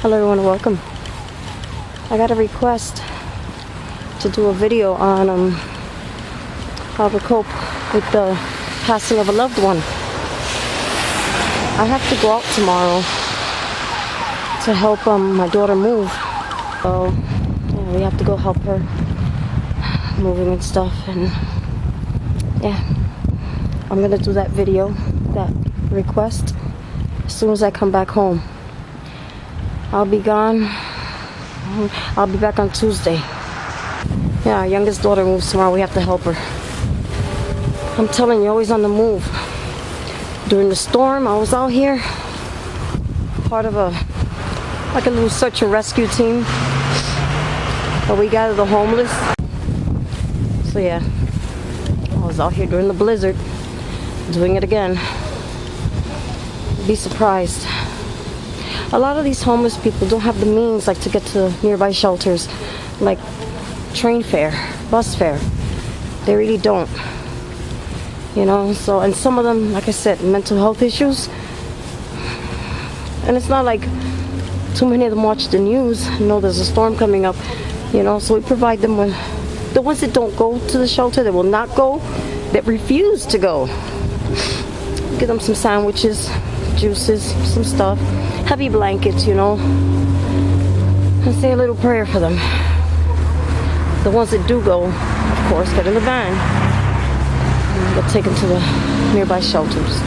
Hello everyone, welcome. I got a request to do a video on how to cope with the passing of a loved one. I have to go out tomorrow to help my daughter move. So yeah, we have to go help her moving and stuff, and yeah, I'm gonna do that video, that request, as soon as I come back home. I'll be gone. I'll be back on Tuesday. Yeah, our youngest daughter moves tomorrow. We have to help her. I'm telling you, always on the move. During the storm, I was out here, part of a little search and rescue team. But we gathered the homeless. So yeah, I was out here during the blizzard, doing it again. Be surprised. A lot of these homeless people don't have the means to get to nearby shelters, like train fare, bus fare. They really don't. You know, so, and some of them, like I said, mental health issues. And it's not like too many of them watch the news and know there's a storm coming up, you know, so we provide them with the ones that don't go to the shelter, that will not go, that refuse to go. Give them some sandwiches, juices, some stuff, heavy blankets, you know, and say a little prayer for them. The ones that do go, of course, get in the van and get taken to the nearby shelters.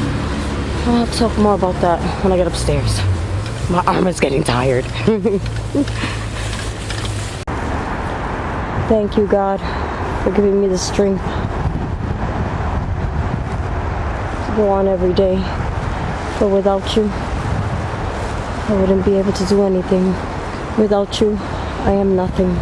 I'll talk more about that when I get upstairs. My arm is getting tired. Thank you, God, for giving me the strength to go on every day. For without you, I wouldn't be able to do anything. Without you, I am nothing.